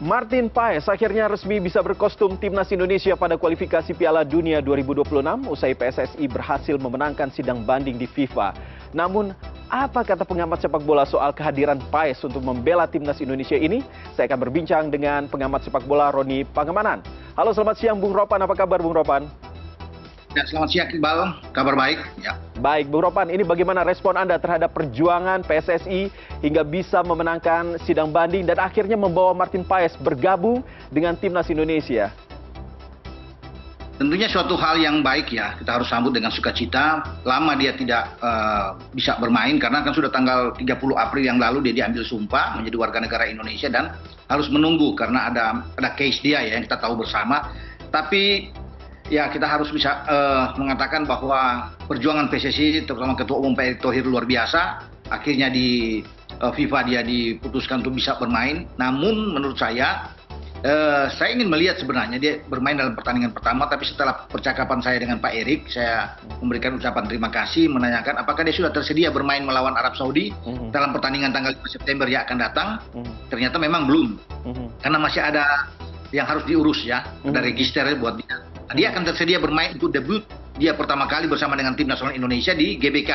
Martin Paes akhirnya resmi bisa berkostum timnas Indonesia pada kualifikasi Piala Dunia 2026 usai PSSI berhasil memenangkan sidang banding di FIFA. Namun, apa kata pengamat sepak bola soal kehadiran Paes untuk membela timnas Indonesia ini? Saya akan berbincang dengan pengamat sepak bola Roni Pangemanan. Halo, selamat siang Bung Ropan, apa kabar Bung Ropan? Ya, selamat siang Iqbal, kabar baik. Ya. Baik, Bung Ropan, ini bagaimana respon Anda terhadap perjuangan PSSI hingga bisa memenangkan sidang banding dan akhirnya membawa Martin Paes bergabung dengan timnas Indonesia? Tentunya suatu hal yang baik ya, kita harus sambut dengan sukacita. Lama dia tidak bisa bermain karena kan sudah tanggal 30 April yang lalu dia diambil sumpah menjadi warga negara Indonesia dan harus menunggu karena ada case dia ya yang kita tahu bersama. Tapi ya kita harus bisa mengatakan bahwa perjuangan PSSI terutama Ketua Umum Pak Erick Thohir luar biasa. Akhirnya di FIFA dia diputuskan untuk bisa bermain. Namun menurut saya ingin melihat sebenarnya dia bermain dalam pertandingan pertama. Tapi setelah percakapan saya dengan Pak Erick, saya memberikan ucapan terima kasih, menanyakan apakah dia sudah tersedia bermain melawan Arab Saudi dalam pertandingan tanggal 5 September yang akan datang. Ternyata memang belum, karena masih ada yang harus diurus ya, ada register buat dia. Dia akan tersedia bermain untuk debut dia pertama kali bersama dengan tim nasional Indonesia di GBK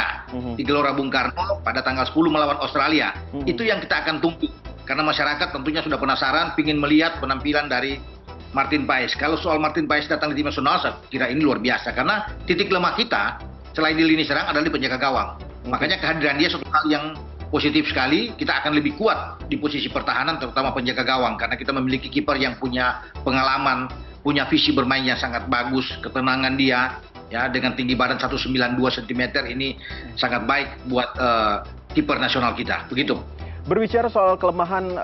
di Gelora Bung Karno pada tanggal 10 melawan Australia. Itu yang kita akan tunggu karena masyarakat tentunya sudah penasaran, ingin melihat penampilan dari Martin Paes. Kalau soal Martin Paes datang di tim nasional, saya kira ini luar biasa karena titik lemah kita selain di lini serang adalah di penjaga gawang. Makanya kehadiran dia suatu hal yang positif sekali. Kita akan lebih kuat di posisi pertahanan terutama penjaga gawang karena kita memiliki kiper yang punya pengalaman, punya visi bermain yang sangat bagus, ketenangan dia ya dengan tinggi badan 192 cm ini sangat baik buat kiper nasional kita. Begitu. Berbicara soal kelemahan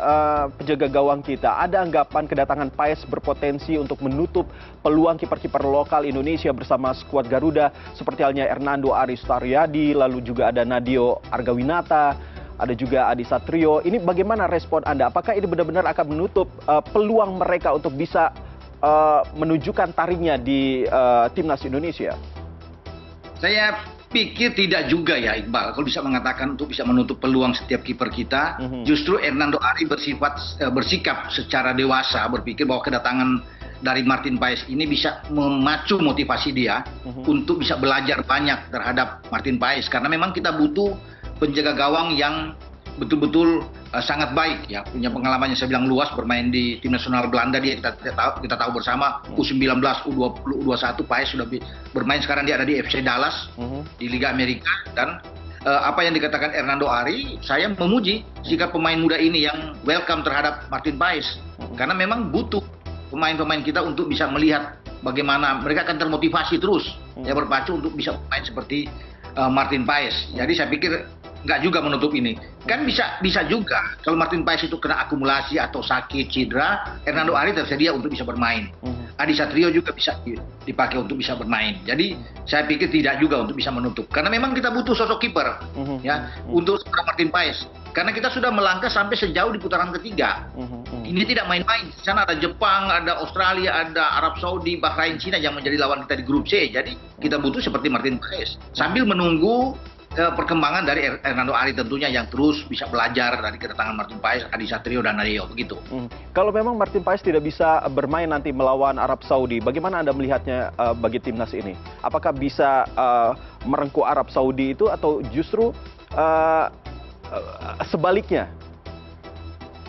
penjaga gawang kita, ada anggapan kedatangan Paes berpotensi untuk menutup peluang kiper-kiper lokal Indonesia bersama skuad Garuda seperti halnya Hernando Aris Taryadi, lalu juga ada Nadio Argawinata, ada juga Adi Satrio. Ini bagaimana respon Anda? Apakah ini benar-benar akan menutup peluang mereka untuk bisa menunjukkan taringnya di timnas Indonesia? Saya pikir tidak juga ya Iqbal, kalau bisa mengatakan untuk bisa menutup peluang setiap kiper kita. Justru Hernando Ari bersikap secara dewasa, berpikir bahwa kedatangan dari Martin Paes ini bisa memacu motivasi dia untuk bisa belajar banyak terhadap Martin Paes karena memang kita butuh penjaga gawang yang betul-betul sangat baik ya, punya pengalaman yang saya bilang luas, bermain di tim nasional Belanda dia kita tahu bersama U19, U20, U21 Paes sudah bermain, sekarang dia ada di FC Dallas di Liga Amerika. Dan apa yang dikatakan Hernando Ari, saya memuji sikap pemain muda ini yang welcome terhadap Martin Paes karena memang butuh pemain-pemain kita untuk bisa melihat bagaimana mereka akan termotivasi terus ya berpacu untuk bisa bermain seperti Martin Paes. Jadi saya pikir nggak juga menutup ini. Kan bisa juga kalau Martin Paes itu kena akumulasi atau sakit, cedera, Hernando Ari tersedia untuk bisa bermain. Adi Satrio juga bisa dipakai untuk bisa bermain. Jadi saya pikir tidak juga untuk bisa menutup. Karena memang kita butuh sosok kiper ya untuk Martin Paes. Karena kita sudah melangkah sampai sejauh di putaran ketiga. Ini tidak main-main. Di sana ada Jepang, ada Australia, ada Arab Saudi, Bahrain, Cina yang menjadi lawan kita di grup C. Jadi kita butuh seperti Martin Paes. Sambil menunggu perkembangan dari Hernando Ari tentunya yang terus bisa belajar dari kedatangan Martin Paes, Adi Satrio dan Nadio, begitu. Kalau memang Martin Paes tidak bisa bermain nanti melawan Arab Saudi, bagaimana Anda melihatnya bagi timnas ini? Apakah bisa merengkuh Arab Saudi itu atau justru sebaliknya?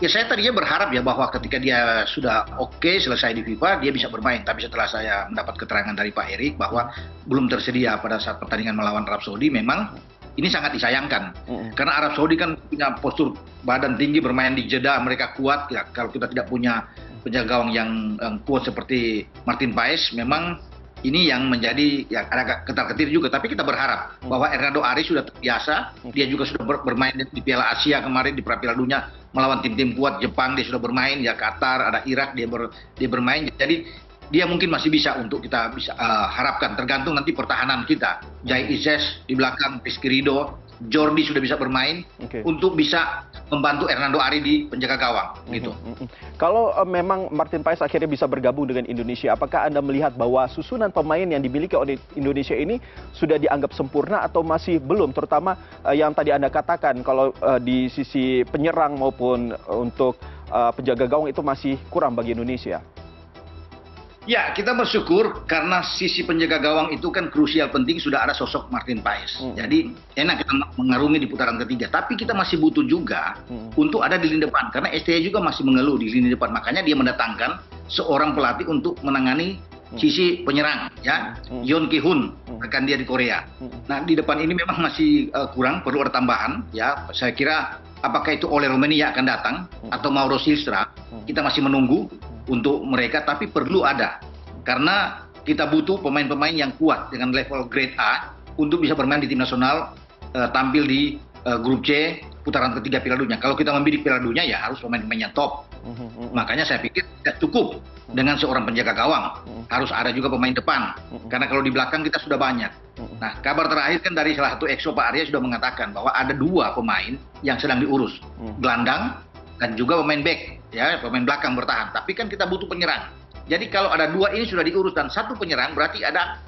Ya saya tadinya berharap ya bahwa ketika dia sudah oke selesai di FIFA dia bisa bermain. Tapi setelah saya mendapat keterangan dari Pak Erick bahwa belum tersedia pada saat pertandingan melawan Arab Saudi, memang ini sangat disayangkan. Karena Arab Saudi kan punya postur badan tinggi, bermain di Jeddah, mereka kuat. Ya, kalau kita tidak punya penjaga gawang yang kuat seperti Martin Paes, memang ini yang menjadi ya agak ketar-ketir juga. Tapi kita berharap bahwa Hernando Ari sudah terbiasa, dia juga sudah bermain di Piala Asia kemarin, di Piala Dunia melawan tim-tim kuat. Jepang dia sudah bermain, ya Qatar, ada Irak dia bermain. Jadi dia mungkin masih bisa untuk kita bisa harapkan, tergantung nanti pertahanan kita. Jai Ises di belakang, Rizky Ridho, Jordi sudah bisa bermain untuk bisa membantu Hernando Ari di penjaga gawang gitu. Kalau memang Martin Paes akhirnya bisa bergabung dengan Indonesia, apakah Anda melihat bahwa susunan pemain yang dimiliki oleh Indonesia ini sudah dianggap sempurna atau masih belum? Terutama yang tadi Anda katakan kalau di sisi penyerang maupun untuk penjaga gawang itu masih kurang bagi Indonesia? Ya, kita bersyukur karena sisi penjaga gawang itu kan krusial penting sudah ada sosok Martin Paes. Jadi enak kita mengarungi di putaran ketiga. Tapi kita masih butuh juga untuk ada di lini depan. Karena STY juga masih mengeluh di lini depan. Makanya dia mendatangkan seorang pelatih untuk menangani sisi penyerang, ya, Yeon Ki-hun, rekan dia di Korea. Nah, di depan ini memang masih kurang, perlu ada tambahan. Ya, saya kira apakah itu Ole Rummenigge akan datang atau Mauro Silstra, kita masih menunggu untuk mereka, tapi perlu ada karena kita butuh pemain-pemain yang kuat dengan level grade A untuk bisa bermain di tim nasional, tampil di grup C putaran ketiga Piala Dunia. Kalau kita membidik Piala Dunia ya harus pemain-pemain yang top. Makanya saya pikir tidak cukup dengan seorang penjaga gawang, harus ada juga pemain depan karena kalau di belakang kita sudah banyak. Nah, kabar terakhir kan dari salah satu EXO Pak Arya sudah mengatakan bahwa ada 2 pemain yang sedang diurus, gelandang dan juga pemain back, ya, pemain belakang bertahan. Tapi kan kita butuh penyerang. Jadi kalau ada 2 ini sudah diurus dan 1 penyerang, berarti ada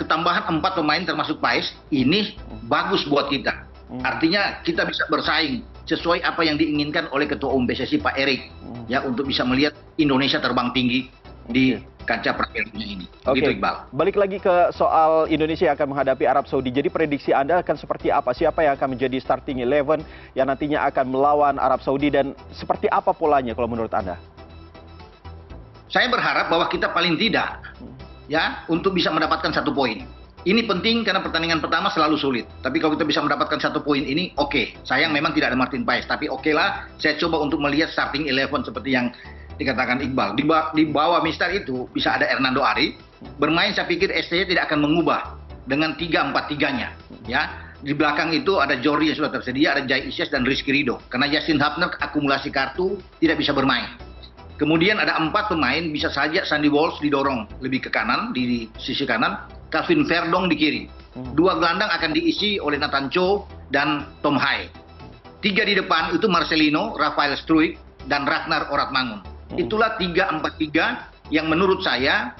ketambahan 4 pemain termasuk Paes. Ini bagus buat kita. Artinya kita bisa bersaing sesuai apa yang diinginkan oleh Ketua Umum PSSI Pak Erik, ya, untuk bisa melihat Indonesia terbang tinggi di kancah Piala Dunia ini. Begitu, Iqbal. Balik lagi ke soal Indonesia yang akan menghadapi Arab Saudi. Jadi prediksi Anda akan seperti apa? Siapa yang akan menjadi starting 11 yang nantinya akan melawan Arab Saudi dan seperti apa polanya kalau menurut Anda? Saya berharap bahwa kita paling tidak, ya, untuk bisa mendapatkan 1 poin. Ini penting karena pertandingan pertama selalu sulit. Tapi kalau kita bisa mendapatkan 1 poin ini, oke. Sayang memang tidak ada Martin Paes. Tapi oke lah, saya coba untuk melihat starting 11 seperti yang dikatakan Iqbal. Di bawah Mister itu bisa ada Hernando Ari. Bermain saya pikir STY tidak akan mengubah dengan 3-4-3-nya. Ya. Di belakang itu ada Jordi yang sudah tersedia, ada Jai Isyas dan Rizky Ridho. Karena Justin Hubner akumulasi kartu tidak bisa bermain. Kemudian ada 4 pemain, bisa saja Sandy Walsh didorong lebih ke kanan, di sisi kanan. Calvin Verdong di kiri. 2 gelandang akan diisi oleh Nathan Cho dan Tom Hai. 3 di depan itu Marcelino, Rafael Struijk, dan Ragnar Oratmangun. Itulah 3-4-3 yang menurut saya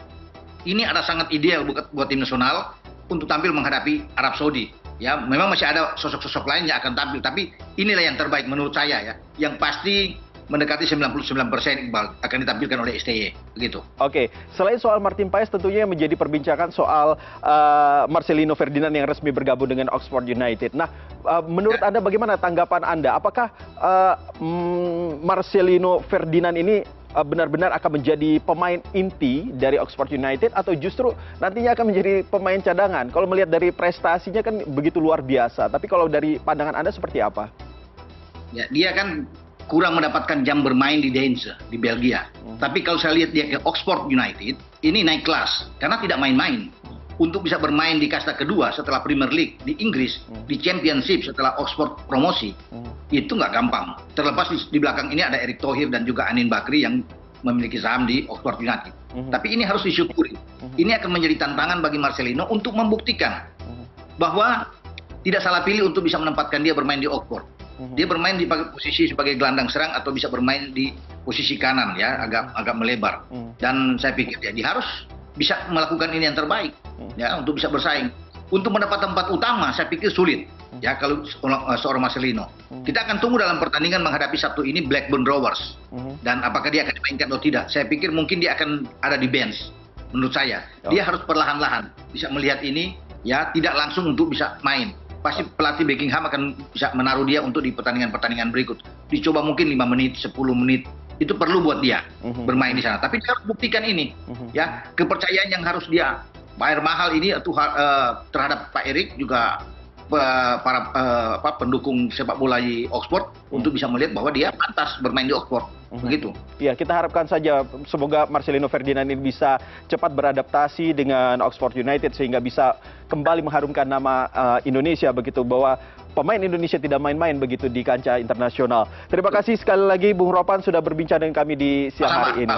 ini ada sangat ideal buat tim nasional untuk tampil menghadapi Arab Saudi. Ya, memang masih ada sosok-sosok lain yang akan tampil, tapi inilah yang terbaik menurut saya, ya. Yang pasti mendekati 99% Iqbal akan ditampilkan oleh STY, begitu. Oke, selain soal Martin Paes tentunya yang menjadi perbincangan soal Marcelino Ferdinand yang resmi bergabung dengan Oxford United. Nah, menurut Anda bagaimana tanggapan Anda? Apakah Marcelino Ferdinand ini benar-benar akan menjadi pemain inti dari Oxford United atau justru nantinya akan menjadi pemain cadangan? Kalau melihat dari prestasinya kan begitu luar biasa, tapi kalau dari pandangan Anda seperti apa? Ya, dia kan kurang mendapatkan jam bermain di Deinze, di Belgia. Tapi kalau saya lihat dia ke Oxford United, ini naik kelas. Karena tidak main-main. Untuk bisa bermain di kasta kedua setelah Premier League di Inggris, di Championship setelah Oxford promosi, itu nggak gampang. Terlepas di belakang ini ada Erick Thohir dan juga Anin Bakri yang memiliki saham di Oxford United. Tapi ini harus disyukuri. Ini akan menjadi tantangan bagi Marcelino untuk membuktikan bahwa tidak salah pilih untuk bisa menempatkan dia bermain di Oxford. Dia bermain di posisi sebagai gelandang serang atau bisa bermain di posisi kanan, ya, agak melebar. Dan saya pikir ya, dia harus bisa melakukan ini yang terbaik, ya, untuk bisa bersaing. Untuk mendapat tempat utama saya pikir sulit, ya, kalau seorang Marcelino. Kita akan tunggu dalam pertandingan menghadapi Sabtu ini Blackburn Rovers. Dan apakah dia akan dimainkan atau tidak. Saya pikir mungkin dia akan ada di bench. Menurut saya dia harus perlahan-lahan bisa melihat ini, ya, tidak langsung untuk bisa main. Pasti pelatih Beckingham akan bisa menaruh dia untuk di pertandingan-pertandingan berikut. Dicoba mungkin 5 menit, 10 menit. Itu perlu buat dia bermain di sana. Tapi dia harus buktikan ini. Ya, kepercayaan yang harus dia bayar mahal ini terhadap Pak Erik juga para pendukung sepak bola di Oxford untuk bisa melihat bahwa dia pantas bermain di Oxford. Begitu. Ya, kita harapkan saja semoga Marcelino Ferdinand ini bisa cepat beradaptasi dengan Oxford United sehingga bisa kembali mengharumkan nama Indonesia, begitu, bahwa pemain Indonesia tidak main-main begitu di kancah internasional. Terima kasih sekali lagi Bung Ropan sudah berbincang dengan kami di siang hari ini.